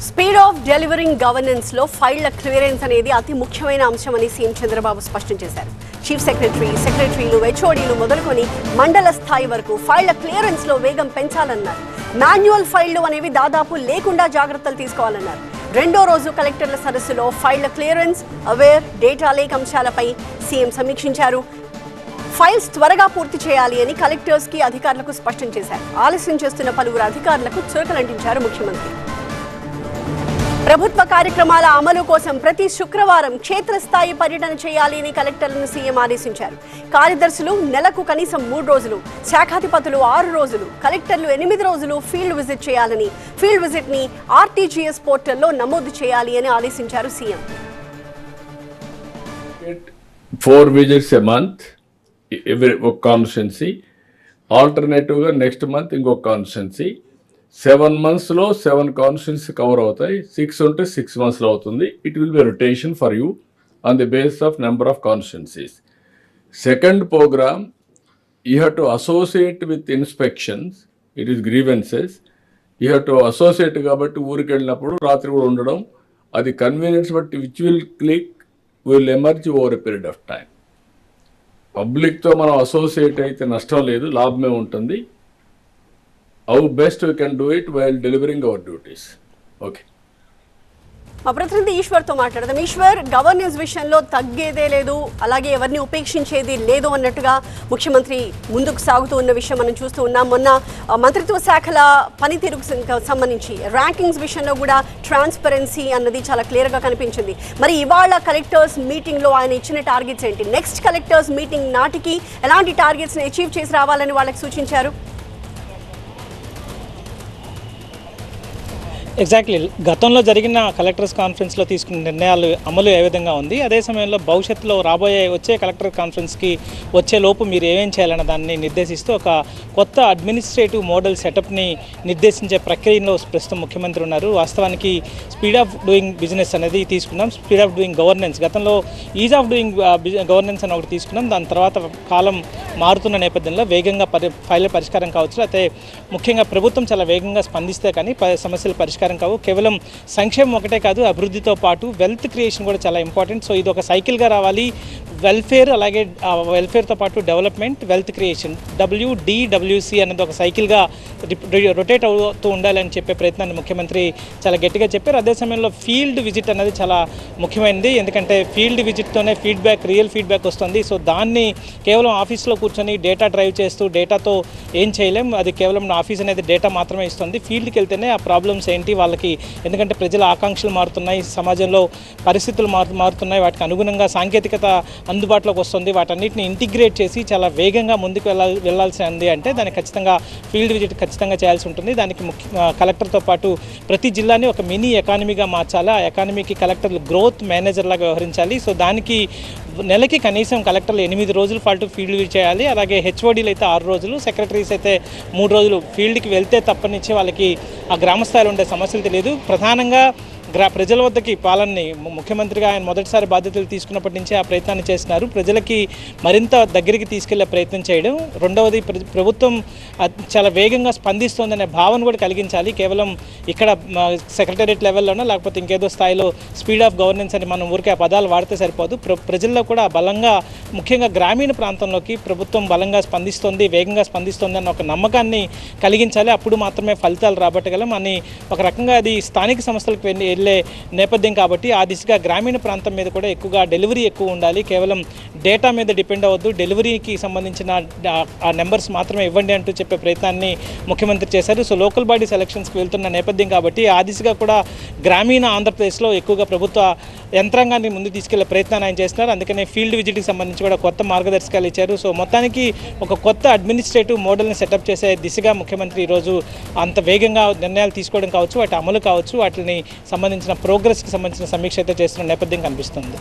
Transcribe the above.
Speed of delivering governance లో ఫైళ్ల clearance అనేది అతి ముఖ్యమైన అంశమని సీఎం చంద్రబాబు స్పష్టం చేశారు. చీఫ్ సెక్రటరీలు, హెచ్ఓడీలు మొదలుకొని మండల స్థాయి వరకు ఫైళ్ల క్లియరెన్స్ లో వేగం పెంచాలన్నారు. మాన్యువల్ ఫైళ్లు అనేవి దాదాపు లేకుండా జాగ్రత్తలు తీసుకోవాలన్నారు. రెండో రోజు కలెక్టర్ల సదస్సులో ఫైళ్ల క్లియరెన్స్, అవేర్, డేటా లేక్ అంశాలపై సీఎం సమీక్షించారు. ఫైల్స్ త్వరగా పూర్తి చేయాలి అని కలెక్టర్స్ కి అధికారులకు స్పష్టం చేశారు. ఆలస్యం చేస్తున్న పలువురు అధికారులకు చురకలంటించారు ముఖ్యమంత్రి. ప్రభుత్వ కార్యక్రమాల అమలు కోసం ప్రతి శుక్రవారం క్షేత్రస్థాయి పర్యటన చేయాలి అని కలెక్టర్లను సీఎం ఆదేశించారు. కార్యదర్శులు నెలకు కనీసం 3 రోజులు, శాఖాధిపతులు 6 రోజులు, కలెక్టర్లు 8 రోజులు ఫీల్డ్ విజిట్ చేయాలని, ఫీల్డ్ విజిట్ ని ఆర్టీజీఎస్ పోర్టల్లో నమోదు చేయాలి అని ఆదేశించారు CM. 4 visits a month, every constituency. Alternative గా నెక్స్ట్ మంత్ ఇంకొక కాన్స్టిట్యున్సీ. 7 monthsలో 7 కాన్స్టిట్యున్సీ కవర్ అవుతాయి. 6 ఉంటే 6 monthsలో అవుతుంది. It will be rotation for you on the base of number of constituencies. Second programme, you have to associate with inspections, it is grievances. You have to associate కాబట్టి ఊరికి వెళ్ళినప్పుడు రాత్రి కూడా ఉండడం, అది కన్వీనియన్స్ బట్టి which will click will emerge over a period of time. పబ్లిక్తో మనం అసోసియేట్ అయితే నష్టం లేదు, లాభమే ఉంటుంది. How best we can do it while delivering our duties. Okay. మా ప్రతినిధి ఈశ్వర్తో మాట్లాడదాం. ఈశ్వర్, గవర్నెన్స్ విషయంలో తగ్గేదే లేదు, అలాగే ఎవరిని ఉపేక్షించేది లేదు అన్నట్టుగా ముఖ్యమంత్రి ముందుకు సాగుతూ ఉన్న విషయం మనం చూస్తూ ఉన్నాం. మొన్న మంత్రిత్వ శాఖల పనితీరుకు సంబంధించి ర్యాంకింగ్స్ విషయంలో కూడా ట్రాన్స్పరెన్సీ అన్నది చాలా క్లియర్గా కనిపించింది. మరి ఇవాళ కలెక్టర్స్ మీటింగ్లో ఆయన ఇచ్చిన టార్గెట్స్ ఏంటి? నెక్స్ట్ కలెక్టర్స్ మీటింగ్ నాటికి ఎలాంటి టార్గెట్స్ని అచీవ్ చేసి రావాలని వాళ్ళకి సూచించారు? ఎగ్జాక్ట్లీ, గతంలో జరిగిన కలెక్టర్స్ కాన్ఫరెన్స్లో తీసుకున్న నిర్ణయాలు అమలు ఏ విధంగా ఉంది, అదే సమయంలో భవిష్యత్తులో వచ్చే కలెక్టర్ కాన్ఫరెన్స్కి వచ్చే లోపు మీరు ఏమేం చేయాలన్న దాన్ని నిర్దేశిస్తూ ఒక కొత్త అడ్మినిస్ట్రేటివ్ మోడల్ సెటప్ని నిర్దేశించే ప్రక్రియలో ప్రస్తుతం ముఖ్యమంత్రి ఉన్నారు. వాస్తవానికి స్పీడ్ ఆఫ్ డూయింగ్ బిజినెస్ అనేది తీసుకున్నాం, స్పీడ్ ఆఫ్ డూయింగ్ గవర్నెన్స్. గతంలో ఈజ్ ఆఫ్ డూయింగ్ గవర్నెన్స్ అని ఒకటి తీసుకున్నాం. దాని తర్వాత కాలం మారుతున్న నేపథ్యంలో వేగంగా ఫైళ్ళ పరిష్కారం కావచ్చు, అయితే ముఖ్యంగా ప్రభుత్వం చాలా వేగంగా స్పందిస్తే కానీ సమస్యల పరిష్కారం కావు. కేవలం సంక్షేమం ఒకటే కాదు, అభివృద్ధితో పాటు వెల్త్ క్రియేషన్ కూడా చాలా ఇంపార్టెంట్. సో ఇది ఒక సైకిల్గా రావాలి. వెల్ఫేర్, అలాగే వెల్ఫేర్తో పాటు డెవలప్మెంట్, వెల్త్ క్రియేషన్, WDWC అన్నది ఒక సైకిల్గా రొటేట్ అవుతూ ఉండాలని చెప్పే ప్రయత్నాన్ని ముఖ్యమంత్రి చాలా గట్టిగా చెప్పారు. అదే సమయంలో ఫీల్డ్ విజిట్ అనేది చాలా ముఖ్యమైనది, ఎందుకంటే ఫీల్డ్ విజిట్తోనే రియల్ ఫీడ్బ్యాక్ వస్తుంది. సో దాన్ని కేవలం ఆఫీస్లో కూర్చొని డేటా డ్రైవ్ చేస్తూ డేటాతో ఏం చేయలేం, అది కేవలం ఆఫీస్ అనేది డేటా మాత్రమే ఇస్తుంది. ఫీల్డ్కి వెళ్తేనే ఆ ప్రాబ్లమ్స్ ఏంటి వాళ్ళకి, ఎందుకంటే ప్రజల ఆకాంక్షలు మారుతున్నాయి, సమాజంలో పరిస్థితులు మారుతున్నాయి, వాటికి అనుగుణంగా సాంకేతికత అందుబాటులోకి వస్తుంది. వాటన్నిటిని ఇంటిగ్రేట్ చేసి చాలా వేగంగా ముందుకు వెళ్ళాల్సి ఉంది అంటే దానికి ఖచ్చితంగా ఫీల్డ్ విజిట్ ఖచ్చితంగా చేయాల్సి ఉంటుంది. దానికి కలెక్టర్తో పాటు ప్రతి జిల్లాని ఒక మినీ ఎకానమీగా మార్చాలి. ఆ ఎకానమీకి కలెక్టర్లు గ్రోత్ మేనేజర్ లాగా వ్యవహరించాలి. సో దానికి నెలకి కనీసం కలెక్టర్లు 8 రోజుల పాటు ఫీల్డ్ విజిట్ చేయాలి. అలాగే హెచ్ఓడీలు అయితే 6 రోజులు, సెక్రటరీస్ అయితే 3 రోజులు ఫీల్డ్కి వెళ్తే తప్పనిచ్చి వాళ్ళకి ఆ గ్రామ స్థాయిలో ఉండే సమస్యలు తెలియదు. ప్రధానంగా ప్రజల వద్దకి పాలనని ముఖ్యమంత్రిగా ఆయన మొదటిసారి బాధ్యతలు తీసుకున్నప్పటి నుంచి ఆ ప్రయత్నాన్ని చేస్తున్నారు. ప్రజలకి మరింత దగ్గరికి తీసుకెళ్లే ప్రయత్నం చేయడం. రెండవది, ప్రభుత్వం చాలా వేగంగా స్పందిస్తోందనే భావన కూడా కలిగించాలి. కేవలం ఇక్కడ సెక్రటేరియట్ లెవెల్లోనో లేకపోతే ఇంకేదో స్థాయిలో స్పీడ్ ఆఫ్ గవర్నెన్స్ అని మనం ఊరికే ఆ పదాలు వాడితే సరిపోదు. ప్రజల్లో కూడా బలంగా, ముఖ్యంగా గ్రామీణ ప్రాంతంలోకి ప్రభుత్వం బలంగా స్పందిస్తోంది, వేగంగా స్పందిస్తోంది అన్న ఒక నమ్మకాన్ని కలిగించాలి. అప్పుడు మాత్రమే ఫలితాలు రాబట్టగలం అని ఒక రకంగా అది స్థానిక సంస్థలకు వెళ్ళే నేపథ్యం కాబట్టి ఆ దిశగా గ్రామీణ ప్రాంతం మీద కూడా డెలివరీ ఎక్కువ ఉండాలి. కేవలం డేటా మీద డిపెండ్ అవ్వద్దు, డెలివరీకి సంబంధించిన ఆ నెంబర్స్ మాత్రమే ఇవ్వండి అంటూ చెప్పే ప్రయత్నాన్ని ముఖ్యమంత్రి చేశారు. సో లోకల్ బాడీస్ ఎలక్షన్స్కి వెళ్తున్న నేపథ్యం కాబట్టి ఆ దిశగా కూడా గ్రామీణ ఆంధ్రప్రదేశ్లో ఎక్కువగా ప్రభుత్వ యంత్రాంగాన్ని ముందు తీసుకెళ్లే ప్రయత్నాన్ని ఆయన చేస్తున్నారు. అందుకనే ఫీల్డ్ విజిట్కి సంబంధించి కూడా కొత్త మార్గదర్శకాలు ఇచ్చారు. సో మొత్తానికి ఒక కొత్త అడ్మినిస్ట్రేటివ్ మోడల్ని సెటప్ చేసే దిశగా ముఖ్యమంత్రి ఈరోజు అంత వేగంగా నిర్ణయాలు తీసుకోవడం కావచ్చు, వాటి అమలు కావచ్చు, వాటిని సంబంధించిన ప్రోగ్రెస్కి సంబంధించిన సమీక్ష అయితే చేస్తున్న నేపథ్యం కనిపిస్తుంది.